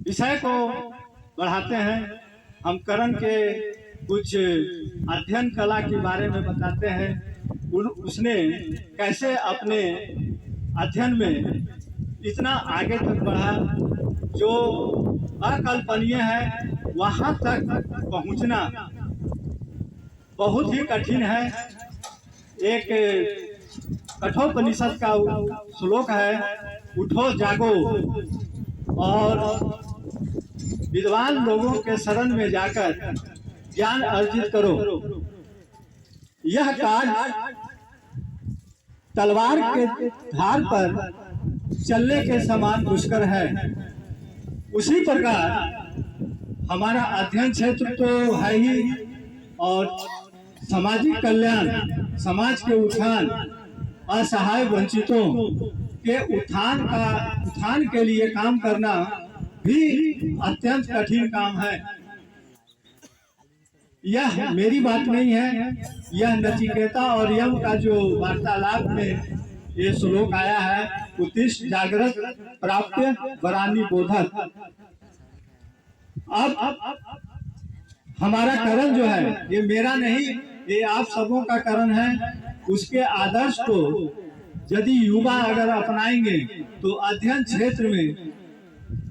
विषय को बढ़ाते हैं। हम करण के कुछ अध्ययन कला के बारे में बताते हैं। उसने कैसे अपने अध्ययन में इतना आगे तक बढ़ा जो अकल्पनीय है। वहाँ तक पहुँचना बहुत ही कठिन है। एक कठोपनिषद का श्लोक है, उठो जागो और विद्वान लोगों के शरण में जाकर ज्ञान अर्जित करो। यह कार्य तलवार के धार पर चलने के समान दुष्कर है। उसी प्रकार हमारा अध्ययन क्षेत्र तो है ही, और सामाजिक कल्याण, समाज के उत्थान, असहाय वंचितों के उत्थान के लिए काम करना भी अत्यंत कठिन काम है। यह मेरी बात नहीं है, यह नचिकेता और यम का जो वार्तालाप में ये श्लोक आया है, उत्तिष्ठ जागृत प्राप्य वरानी बोधक। अब हमारा करण जो है ये मेरा नहीं, ये आप सबों का करण है। उसके आदर्श को यदि युवा अगर अपनाएंगे तो अध्ययन क्षेत्र में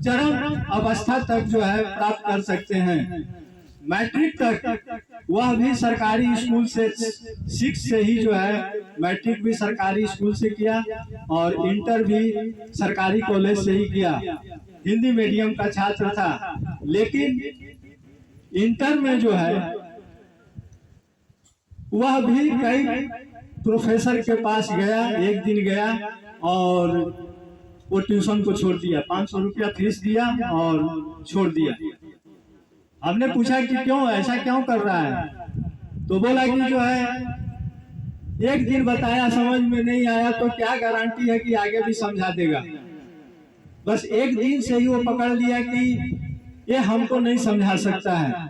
चरम अवस्था तक जो है प्राप्त कर सकते हैं। मैट्रिक तक वह भी सरकारी स्कूल से 6 से ही जो है, मैट्रिक भी सरकारी स्कूल से किया और इंटर भी सरकारी कॉलेज से ही किया। हिंदी मीडियम का छात्र था, लेकिन इंटर में जो है वह भी कई प्रोफेसर के पास गया। एक दिन गया और वो ट्यूशन को छोड़ दिया, 500 रुपया फीस दिया और छोड़ दिया। हमने पूछा कि क्यों, ऐसा क्यों कर रहा है? तो बोला कि जो है एक दिन बताया, समझ में नहीं आया तो क्या गारंटी है कि आगे भी समझा देगा। बस एक दिन से ही वो पकड़ लिया कि ये हमको नहीं समझा सकता है।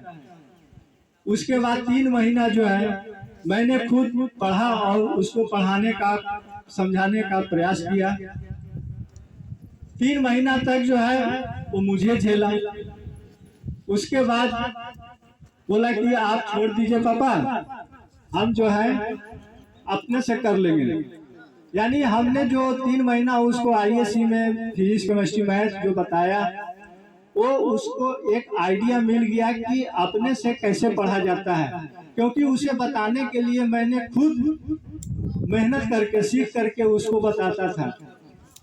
उसके बाद 3 महीना जो है मैंने खुद पढ़ा और उसको पढ़ाने का, समझाने का प्रयास किया। 3 महीना तक जो है वो मुझे झेला। उसके बाद बोला कि आप छोड़ दीजिए पापा, हम जो है अपने से कर लेंगे। यानी हमने जो 3 महीना उसको आईएससी में फिजिक्स केमिस्ट्री मैथ्स जो बताया, वो उसको एक आइडिया मिल गया कि अपने से कैसे पढ़ा जाता है। क्योंकि उसे बताने के लिए मैंने खुद मेहनत करके, सीख करके उसको बताता था,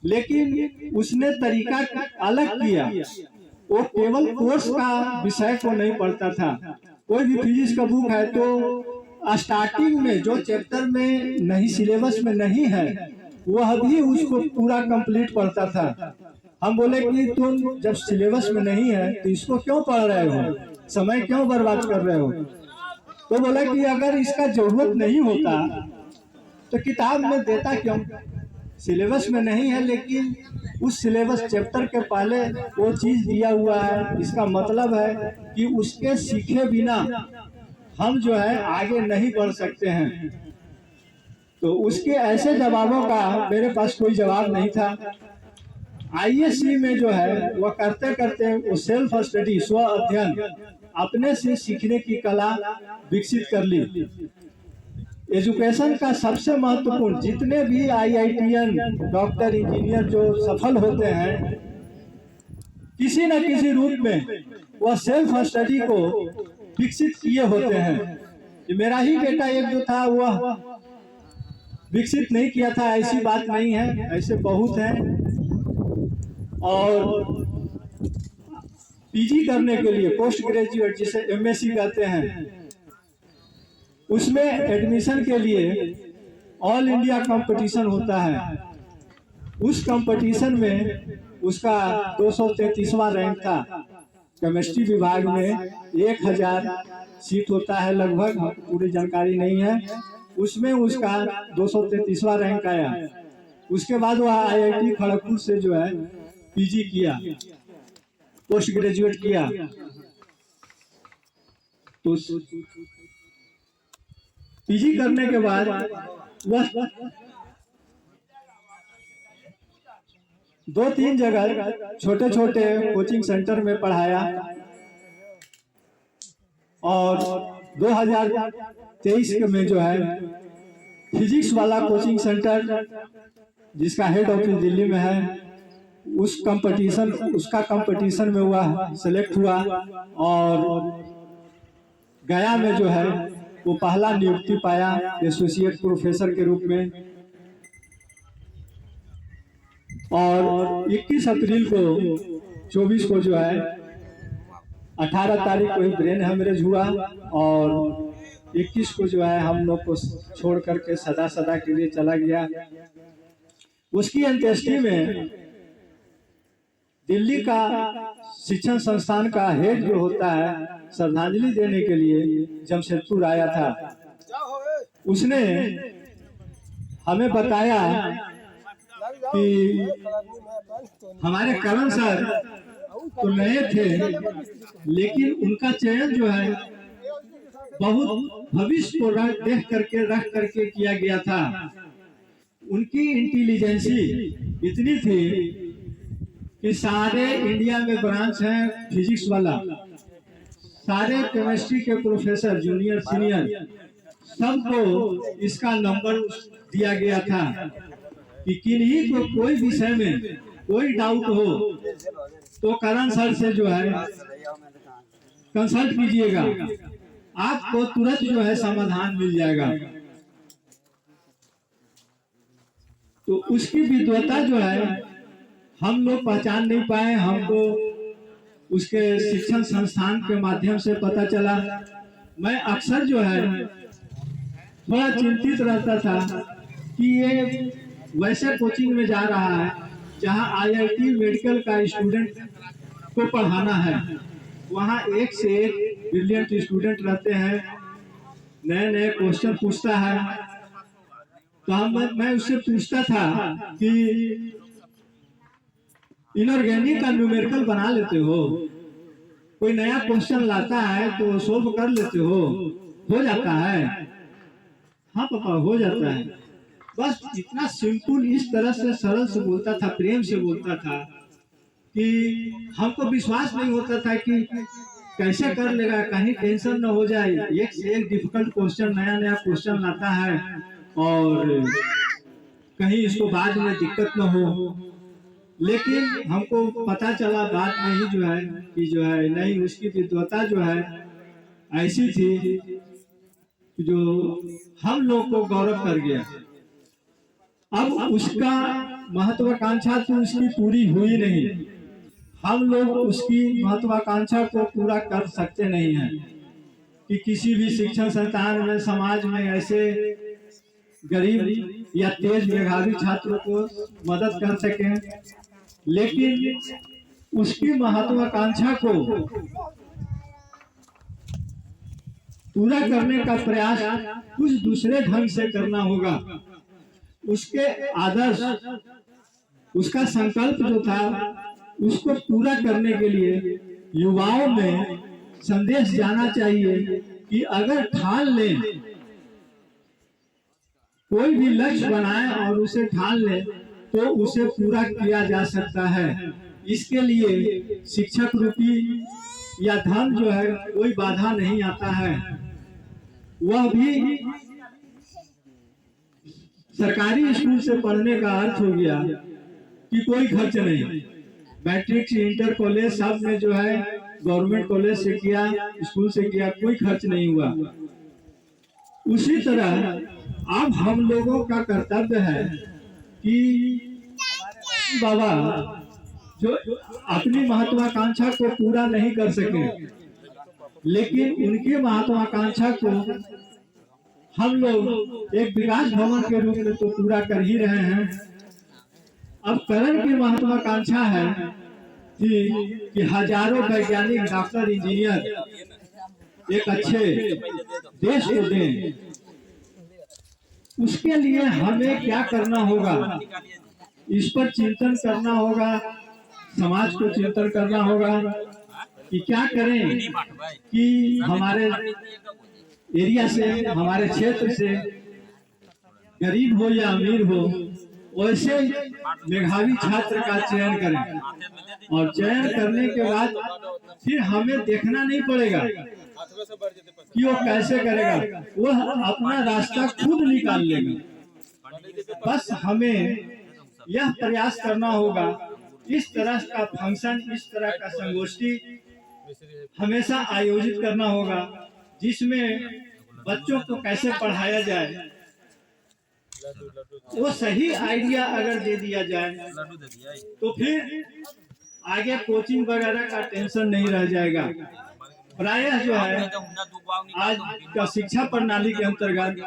लेकिन उसने तरीका अलग किया। वो केवल कोर्स का विषय को नहीं पढ़ता था। कोई भी फिजिक्स का बुक है तो स्टार्टिंग में जो चैप्टर में नहीं, सिलेबस में नहीं है, वह भी उसको पूरा कंप्लीट पढ़ता था। हम बोले कि तुम जब सिलेबस में नहीं है तो इसको क्यों पढ़ रहे हो, समय क्यों बर्बाद कर रहे हो? तो बोला कि अगर इसका जरूरत नहीं होता तो किताब में देता क्यों? सिलेबस में नहीं है, लेकिन उस सिलेबस चैप्टर के पहले वो चीज दिया हुआ है। इसका मतलब है कि उसके सीखे बिना हम जो है आगे नहीं बढ़ सकते हैं। तो उसके ऐसे जवाबों का मेरे पास कोई जवाब नहीं था। आईएससी में जो है वह करते करते वो सेल्फ स्टडी, स्व अध्ययन, अपने से सीखने की कला विकसित कर ली। एजुकेशन का सबसे महत्वपूर्ण, जितने भी आईआईटीएन, डॉक्टर, इंजीनियर जो सफल होते हैं, किसी न किसी रूप में वह सेल्फ स्टडी को विकसित किए होते हैं। मेरा ही बेटा एक जो था वह विकसित नहीं किया था, ऐसी बात नहीं है, ऐसे बहुत हैं। और पीजी करने के लिए, पोस्ट ग्रेजुएट जिसे एमएससी कहते हैं, उसमें एडमिशन के लिए ऑल इंडिया कंपटीशन होता है। उस कंपटीशन में उसका 233वां रैंक था। केमिस्ट्री विभाग में 1000 सीट होता है लगभग, पूरी जानकारी नहीं है। उसमें उसका 233वां रैंक आया। उसके बाद वह आईआईटी खड़गपुर से जो है पीजी किया, पोस्ट ग्रेजुएट किया। तो पीजी करने के बाद वह 2-3 जगह छोटे छोटे कोचिंग सेंटर में पढ़ाया और 2023 में जो है फिजिक्स वाला कोचिंग सेंटर जिसका हेड ऑफिस दिल्ली में है उसका कंपटीशन में हुआ, सेलेक्ट हुआ और गया में जो है वो पहला नियुक्ति पाया एसोसिएट प्रोफेसर के रूप में। और 21 अप्रैल को 24 को जो है 18 तारीख को ही ब्रेन हेमरेज हुआ और 21 को जो है हम लोग को छोड़ करके सदा सदा के लिए चला गया। उसकी अंत्येष्टि में दिल्ली का शिक्षण संस्थान का हेड जो होता है श्रद्धांजलि देने के लिए जमशेदपुर आया था। उसने हमें बताया कि हमारे करण सर तो नए थे लेकिन उनका चयन जो है बहुत भविष्य को रख करके किया गया था। उनकी इंटेलिजेंसी इतनी थी कि सारे इंडिया में ब्रांच है फिजिक्स वाला, सारे केमिस्ट्री के प्रोफेसर जूनियर सीनियर सबको इसका नंबर दिया गया था कि किन्हीं को कोई विषय में कोई डाउट हो तो करण सर से जो है कंसल्ट कीजिएगा, आपको तुरंत जो है समाधान मिल जाएगा। तो उसकी विद्वता जो है हम लोग पहचान नहीं पाए, हमको उसके शिक्षण संस्थान के माध्यम से पता चला। मैं अक्सर जो है थोड़ा चिंतित रहता था कि ये वैसे कोचिंग में जा रहा है जहां IIT मेडिकल का स्टूडेंट को पढ़ाना है, वहां एक से एक ब्रिलियंट स्टूडेंट रहते हैं, नए नए क्वेश्चन पूछता है। तो मैं उससे पूछता था कि इनऑर्गेनिक का न्यूमेरिकल बना लेते हो, कोई नया क्वेश्चन लाता है तो सोल्व कर लेते हो जाता है? हाँ पापा हो जाता है। बस इतना सिंपल इस तरह से सरल से बोलता था, प्रेम से बोलता था कि हमको विश्वास नहीं होता था कि कैसे कर लेगा, कहीं टेंशन न हो जाए। एक से एक डिफिकल्ट क्वेश्चन, नया नया क्वेश्चन लाता है और कहीं इसको बाद में दिक्कत न हो। लेकिन हमको पता चला बाद में ही जो है कि जो है नहीं, उसकी विद्वता जो है ऐसी थी जो हम लोग को गौरव कर गया। अब उसका महत्वाकांक्षा तो उसकी पूरी हुई नहीं, हम लोग उसकी महत्वाकांक्षा को पूरा कर सकते नहीं हैं कि किसी भी शिक्षण संस्थान में समाज में ऐसे गरीब या तेज मेधावी छात्रों को मदद कर सकें। लेकिन उसकी महत्वाकांक्षा को पूरा करने का प्रयास कुछ दूसरे ढंग से करना होगा। उसके आदर्श, उसका संकल्प जो था उसको पूरा करने के लिए युवाओं में संदेश जाना चाहिए कि अगर ठान लें, कोई भी लक्ष्य बनाए और उसे ठान लें तो उसे पूरा किया जा सकता है। इसके लिए शिक्षक रूपी या धन जो है कोई बाधा नहीं आता है। वह भी सरकारी स्कूल से पढ़ने का अर्थ हो गया कि कोई खर्च नहीं। मैट्रिक से इंटर कॉलेज सब में जो है गवर्नमेंट कॉलेज से किया, स्कूल से किया, कोई खर्च नहीं हुआ। उसी तरह अब हम लोगों का कर्तव्य है कि बाबा जो अपनी महत्वाकांक्षा को पूरा नहीं कर सके, लेकिन उनकी महत्वाकांक्षा को हम लोग एक विकास भवन के रूप में तो पूरा कर ही रहे हैं। अब करण की महत्वाकांक्षा है कि हजारों वैज्ञानिक, डॉक्टर, इंजीनियर एक अच्छे देश को दें। उसके लिए हमें क्या करना होगा, इस पर चिंतन करना होगा, समाज को चिंतन करना होगा कि क्या करें कि हमारे एरिया से, हमारे क्षेत्र से, गरीब हो या अमीर हो, वैसे मेधावी छात्र का चयन करें, और चयन करने के बाद फिर हमें देखना नहीं पड़ेगा कि वो कैसे करेगा, वह अपना रास्ता खुद निकाल लेगा। बस हमें यह प्रयास करना होगा, इस तरह का फंक्शन, इस तरह का संगोष्ठी हमेशा आयोजित करना होगा, जिसमें बच्चों को कैसे पढ़ाया जाए वो सही आइडिया अगर दे दिया जाए तो फिर आगे कोचिंग वगैरह का टेंशन नहीं रह जाएगा। प्रायः जो है आज का शिक्षा प्रणाली के अंतर्गत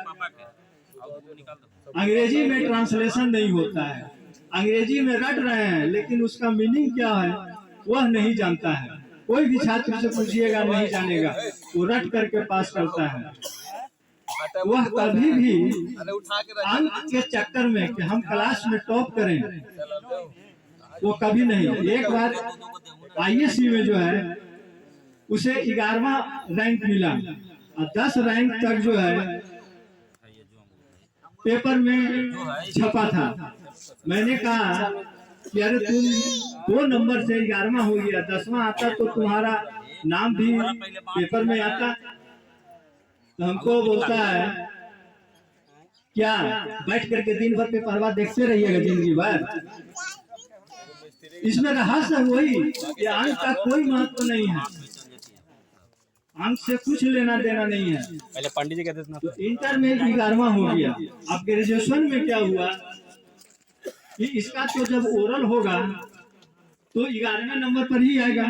अंग्रेजी में ट्रांसलेशन नहीं होता है, अंग्रेजी में रट रहे हैं लेकिन उसका मीनिंग क्या है वह नहीं जानता है। कोई भी छात्र से पूछिएगा नहीं जानेगा, वो रट करके पास करता है। वह कभी भी अंक के चक्कर में कि हम क्लास में टॉप करें, वो कभी नहीं। एक बार आईएससी में जो है उसे 11वां रैंक मिला और 10 रैंक तक जो है पेपर में छपा था। मैंने कहा कि अरे तुम 2 नंबर से 11वां हो गया, 10वां आता तो तुम्हारा नाम भी पेपर में आता। तो हमको बोलता है क्या बैठ करके दिन भर पेपरवा देखते रहिएगा जिंदगी भर। इसमें रहस्य वही कि अंक का कोई महत्व नहीं है, अंक से कुछ लेना देना नहीं है। पहले पंडित जी कहते थे तो इंटर में 11वां हो गया। अब ग्रेजुएशन में क्या हुआ कि इसका तो जब ओरल होगा तो 11वें नंबर पर ही आएगा।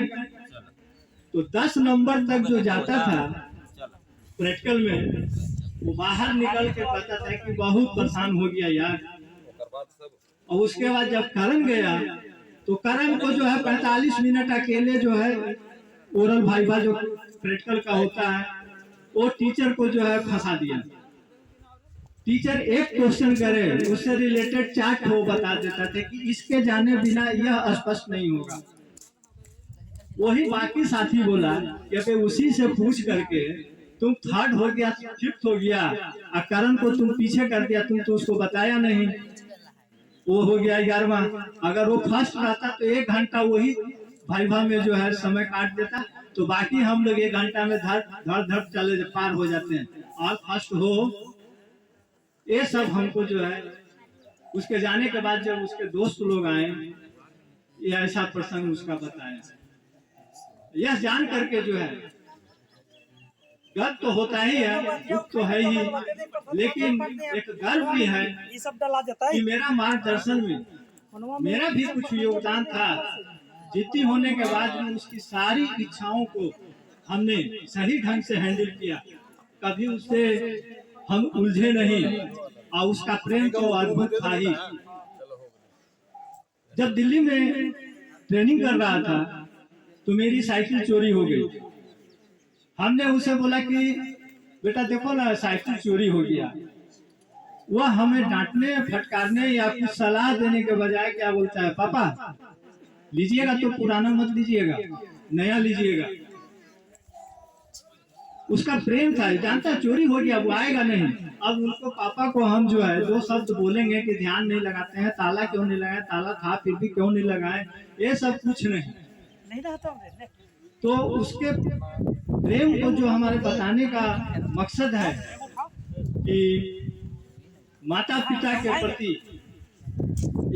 तो 10 नंबर तक जो जाता था प्रैक्टिकल में, वो बाहर निकल के कहता था कि बहुत परेशान हो गया यार। और उसके बाद जब करण गया तो करण को जो है 45 मिनट अकेले जो है ओरल वाइवा जो प्रैक्टिकल का होता है वो टीचर को जो है फंसा दिया। टीचर एक क्वेश्चन करे उससे रिलेटेड चार्ट वो बता देता था कि इसके जाने बिना यह स्पष्ट नहीं होगा। वही बाकी साथी बोला कि उसी से पूछ करके तुम 3rd हो गया, 5th हो गया, और करण को तुम पीछे कर दिया, तुम तो उसको बताया नहीं, वो हो गया 11वां। अगर वो फर्स्ट रहता तो 1 घंटा वही वाइवा में जो है समय काट देता, तो बाकी हम लोग 1 घंटा में धड़ चले पार हो जाते हैं। और फर्स्ट हो, ये सब हमको जो है उसके जाने के बाद जब उसके दोस्त लोग आए, ये ऐसा प्रसंग उसका बताया। यह जान करके जो है गर्व तो होता ही है, दुख तो है ही, लेकिन एक गर्व भी है कि मेरा मार्गदर्शन में मेरा भी कुछ योगदान था। जीती होने के बाद में उसकी सारी इच्छाओं को हमने सही ढंग से हैंडल किया, कभी उससे हम उलझे नहीं, और उसका प्रेम तो अद्भुत था ही। जब दिल्ली में ट्रेनिंग कर रहा था तो मेरी साइकिल चोरी हो गई। हमने उसे बोला कि बेटा देखो ना साइकिल चोरी हो गया। वह हमें डांटने फटकारने या कुछ सलाह देने के बजाय क्या बोलता है, पापा लीजिएगा तो पुराना मत लीजिएगा, नया लीजिएगा। उसका प्रेम था, जानता चोरी हो गया वो आएगा नहीं। अब उनको पापा को हम जो है 2 शब्द बोलेंगे कि ध्यान नहीं लगाते हैं, ताला क्यों नहीं लगाए, ताला था फिर भी क्यों नहीं लगाए, ये सब कुछ नहीं रहता। तो उसके प्रेम को जो हमारे बताने का मकसद है कि माता पिता के प्रति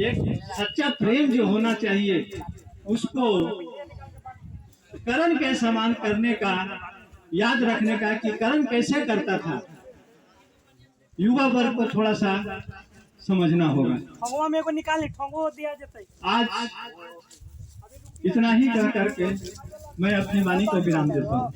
एक सच्चा प्रेम जो होना चाहिए, उसको करण के समान करने का, याद रखने का कि करण कैसे करता था। युवा वर्ग को थोड़ा सा समझना होगा। आज इतना ही कह करके मैं अपनी वाणी को विराम देता हूँ।